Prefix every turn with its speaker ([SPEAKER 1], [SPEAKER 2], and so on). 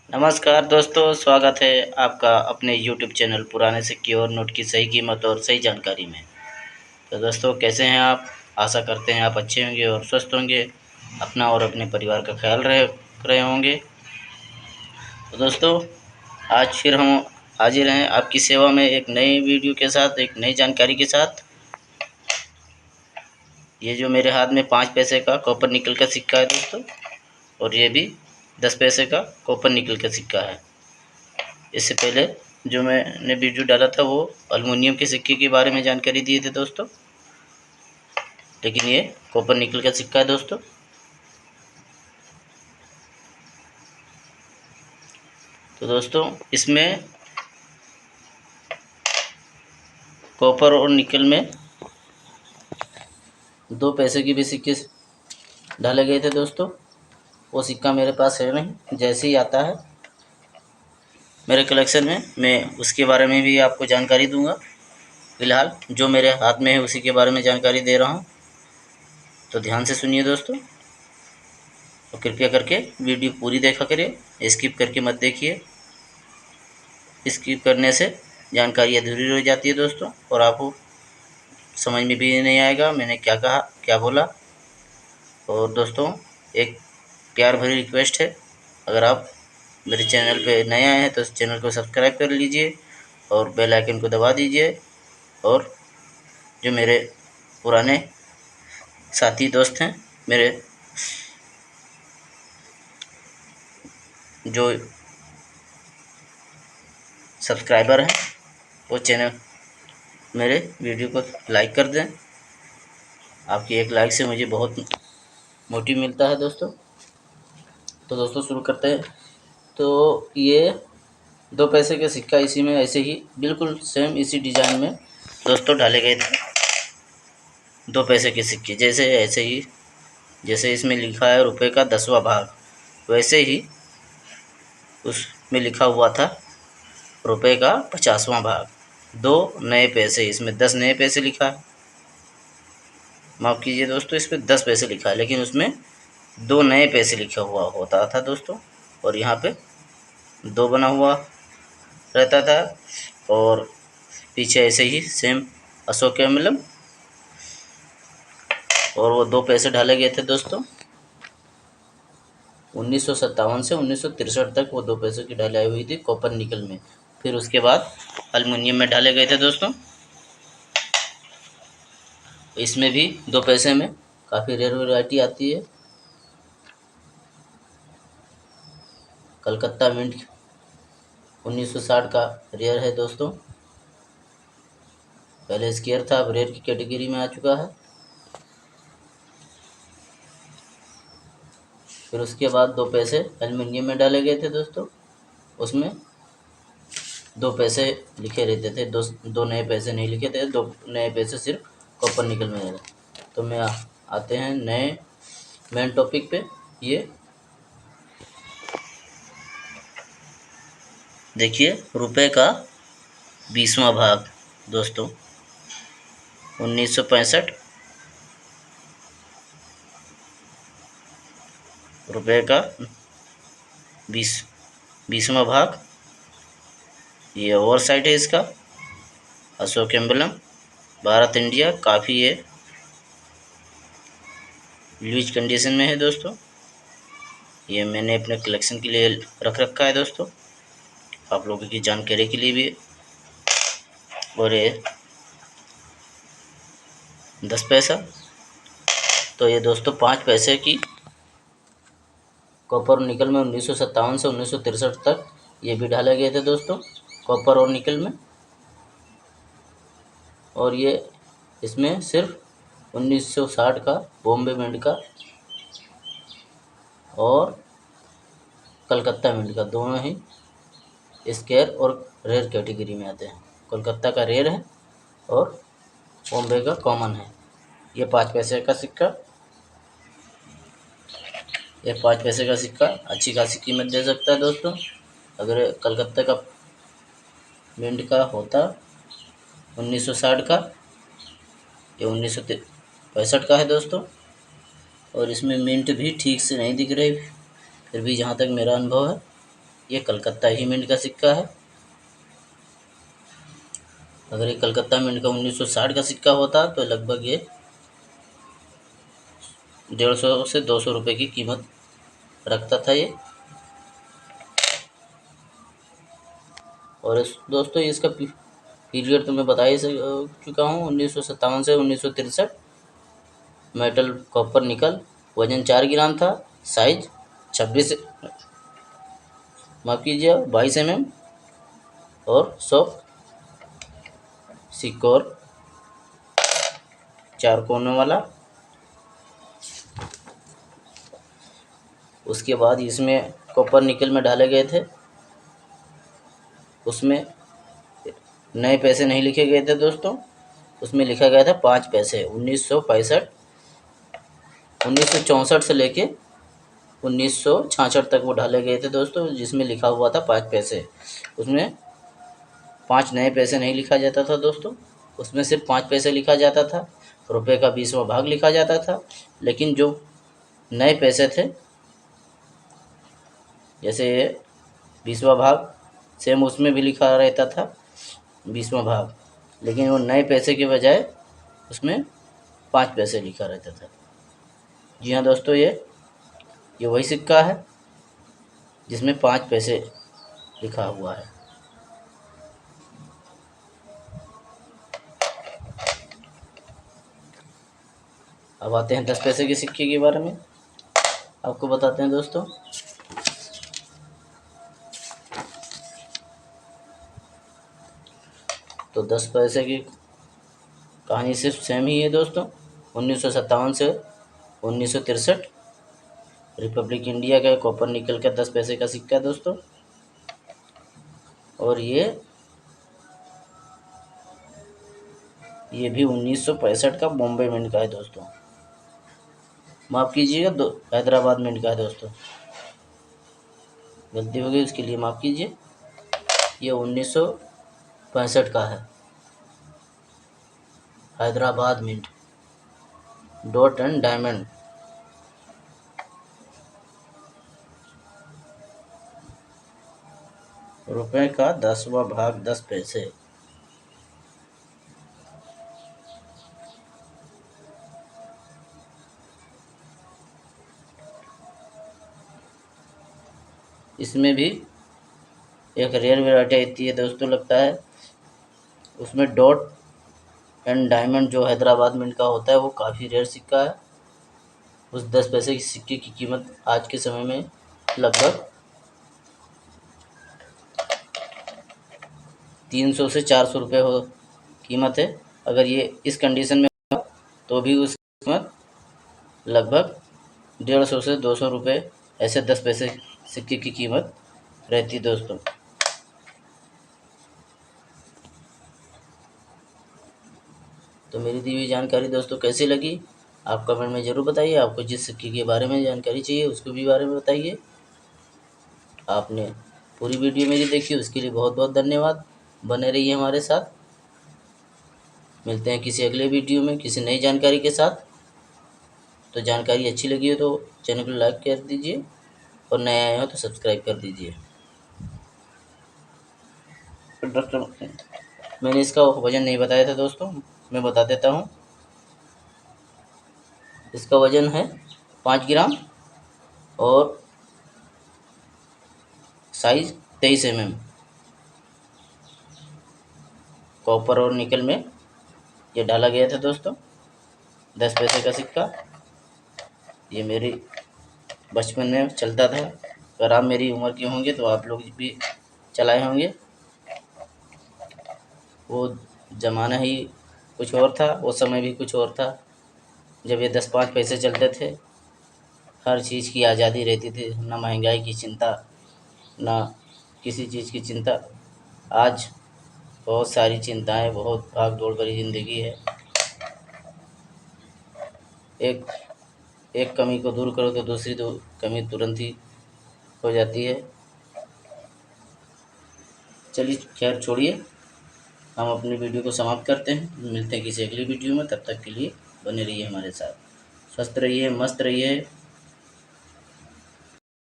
[SPEAKER 1] नमस्कार दोस्तों, स्वागत है आपका अपने YouTube चैनल पुराने सिक्के और नोट की सही कीमत और सही जानकारी में। तो दोस्तों, कैसे हैं आप? आशा करते हैं आप अच्छे होंगे और स्वस्थ होंगे, अपना और अपने परिवार का ख्याल रख रहे होंगे। तो दोस्तों, आज फिर हम हाजिर हैं आपकी सेवा में एक नई वीडियो के साथ, एक नई जानकारी के साथ। ये जो मेरे हाथ में 5 पैसे का कॉपर निकल का सिक्का है दोस्तों, और ये भी 10 पैसे का कॉपर निकल का सिक्का है। इससे पहले जो मैंने वीडियो डाला था वो एल्युमिनियम के सिक्के के बारे में जानकारी दिए थे दोस्तों, लेकिन ये कॉपर निकल का सिक्का है दोस्तों। तो दोस्तों, इसमें कॉपर और निकल में 2 पैसे की भी सिक्के डाले गए थे दोस्तों। वो सिक्का मेरे पास है नहीं, जैसे ही आता है मेरे कलेक्शन में मैं उसके बारे में भी आपको जानकारी दूंगा। फिलहाल जो मेरे हाथ में है उसी के बारे में जानकारी दे रहा हूँ, तो ध्यान से सुनिए दोस्तों, और कृपया करके वीडियो पूरी देखा करिए, स्किप करके मत देखिए। स्किप करने से जानकारी अधूरी रह जाती है दोस्तों, और आपको समझ में भी नहीं आएगा मैंने क्या कहा, क्या बोला। और दोस्तों, एक प्यार भरी रिक्वेस्ट है, अगर आप मेरे चैनल पे नए आए हैं तो इस चैनल को सब्सक्राइब कर लीजिए और बेल आइकन को दबा दीजिए। और जो मेरे पुराने साथी दोस्त हैं, मेरे जो सब्सक्राइबर हैं, वो चैनल मेरे वीडियो को लाइक कर दें। आपकी एक लाइक से मुझे बहुत मोटिव मिलता है दोस्तों। तो दोस्तों, शुरू करते हैं। तो ये 2 पैसे का सिक्का इसी में ऐसे ही बिल्कुल सेम इसी डिज़ाइन में दोस्तों डाले गए थे। 2 पैसे के सिक्के जैसे ऐसे ही, जैसे इसमें लिखा है रुपए का 10वां भाग, वैसे ही उसमें लिखा हुआ था रुपए का 50वां भाग। 2 नए पैसे, इसमें 10 नए पैसे लिखा है। माफ़ कीजिए दोस्तों, इस पर 10 पैसे लिखा है, लेकिन उसमें 2 नए पैसे लिखा हुआ होता था दोस्तों। और यहाँ पे 2 बना हुआ रहता था, और पीछे ऐसे ही सेम अशोक एम्बलम, और वो 2 पैसे डाले गए थे दोस्तों। 1957 से 1963 तक वो 2 पैसों की ढलाई हुई थी कॉपर निकल में। फिर उसके बाद एल्युमिनियम में डाले गए थे दोस्तों। इसमें भी 2 पैसे में काफ़ी रेयर वैरायटी आती है। कलकत्ता मिंट 1960 का रेयर है दोस्तों। पहले स्केयर था, अब रेयर की कैटेगरी में आ चुका है। फिर उसके बाद 2 पैसे एल्युमिनियम में डाले गए थे दोस्तों। उसमें 2 पैसे लिखे रहते थे, दो नए पैसे नहीं लिखे थे, 2 नए पैसे सिर्फ कॉपर निकल में रहते। तो मैं आते हैं नए मेन टॉपिक पे। ये देखिए, रुपए का 20वां भाग दोस्तों, 1965। रुपए का 20वां भाग, ये ओवर साइड है इसका, अशोक एम्बलम, भारत इंडिया। काफ़ी ये लूज कंडीशन में है दोस्तों। ये मैंने अपने कलेक्शन के लिए रख रखा है दोस्तों, आप लोगों की जानकारी के लिए भी। और ये 10 पैसा। तो ये दोस्तों 5 पैसे की कॉपर और निकल में 1957 से 1963 तक ये भी ढाले गए थे दोस्तों, कॉपर और निकल में। और ये इसमें सिर्फ 1960 का बॉम्बे मिंट का और कलकत्ता मिंट का, दोनों ही स्केयर और रेयर कैटेगरी में आते हैं। कोलकाता का रेयर है और बॉम्बे का कॉमन है। ये 5 पैसे का सिक्का, ये 5 पैसे का सिक्का अच्छी खासी कीमत दे सकता है दोस्तों। अगर कलकत्ता का मिंट का होता 1960 का, ये 1965 का है दोस्तों। और इसमें मिंट भी ठीक से नहीं दिख रही, फिर भी जहाँ तक मेरा अनुभव है ये कलकत्ता ही मिंट का सिक्का है। अगर ये कलकत्ता मिंट का 1960 का सिक्का होता तो लगभग ये 150 से 200 रुपये की कीमत रखता था ये। और दोस्तों इसका पीरियड तो मैं बता ही चुका हूँ, 1957 से 1963। मेटल कॉपर निकल, वजन 4 ग्राम था, साइज 26 माफ़ कीजिए 22 mm और सॉफ्ट सिक्कोर 4 कोनों वाला। उसके बाद इसमें कॉपर निकल में डाले गए थे, उसमें नए पैसे नहीं लिखे गए थे दोस्तों, उसमें लिखा गया था 5 पैसे। 1964 से लेके 1966 तक वो डाले गए थे दोस्तों, जिसमें लिखा हुआ था 5 पैसे। उसमें 5 नए पैसे नहीं लिखा जाता था दोस्तों, उसमें सिर्फ 5 पैसे लिखा जाता था, रुपए का 20वां भाग लिखा जाता था। लेकिन जो नए पैसे थे, जैसे 20वां भाग सेम उसमें भी लिखा रहता था 20वां भाग, लेकिन वो नए पैसे के बजाय उसमें 5 पैसे लिखा रहता था। जी हाँ दोस्तों, ये वही सिक्का है जिसमें 5 पैसे लिखा हुआ है। अब आते हैं 10 पैसे के सिक्के के बारे में, आपको बताते हैं दोस्तों। तो 10 पैसे की कहानी सिर्फ सेम ही है दोस्तों। 1957 से 1963 रिपब्लिक इंडिया का कॉपर निकल का 10 पैसे का सिक्का है दोस्तों। और ये भी 1965 का बॉम्बे मिंट का है दोस्तों। माफ़ कीजिएगा, हैदराबाद मिंट का है दोस्तों, गलती हो गई, उसके लिए माफ़ कीजिए। ये 1965 का है, Hyderabad mint, dot and diamond. रुपए का 10वां भाग 10 पैसे। इसमें भी एक रेयर वेराइटी आती है दोस्तों, लगता है उसमें डॉट एंड डायमंड जो हैदराबाद मिंट का होता है वो काफ़ी रेयर सिक्का है। उस 10 पैसे की सिक्के की कीमत आज के समय में लगभग 300 से 400 रुपये हो कीमत है। अगर ये इस कंडीशन में हो तो भी उसकी कीमत लगभग 150 से 200 रुपये, ऐसे 10 पैसे सिक्के की कीमत रहती दोस्तों। तो मेरी दी हुई जानकारी दोस्तों कैसी लगी, आप कमेंट में ज़रूर बताइए। आपको जिस सिक्के के बारे में जानकारी चाहिए उसको भी बारे में बताइए। आपने पूरी वीडियो मेरी देखी उसके लिए बहुत बहुत धन्यवाद। बने रहिए हमारे साथ, मिलते हैं किसी अगले वीडियो में किसी नई जानकारी के साथ। तो जानकारी अच्छी लगी हो तो चैनल को लाइक कर दीजिए और नए आए हो तो सब्सक्राइब कर दीजिए। दोस्तों मैंने इसका वज़न नहीं बताया था दोस्तों, मैं बता देता हूँ। इसका वज़न है 5 ग्राम और साइज 23 mm। कॉपर और निकल में ये डाला गया था दोस्तों, 10 पैसे का सिक्का। ये मेरी बचपन में चलता था, अगर आप मेरी उम्र के होंगे तो आप लोग भी चलाए होंगे। वो ज़माना ही कुछ और था, वो समय भी कुछ और था, जब ये 10-5 पैसे चलते थे। हर चीज़ की आज़ादी रहती थी, ना महंगाई की चिंता, ना किसी चीज़ की चिंता। आज बहुत सारी चिंताएं, बहुत भाग दौड़ भरी ज़िंदगी है। एक कमी को दूर करो तो दूसरी कमी तुरंत ही हो जाती है। चलिए खैर छोड़िए, हम अपनी वीडियो को समाप्त करते हैं। मिलते हैं किसी अगली वीडियो में, तब तक के लिए बने रहिए हमारे साथ। स्वस्थ रहिए, मस्त रहिए।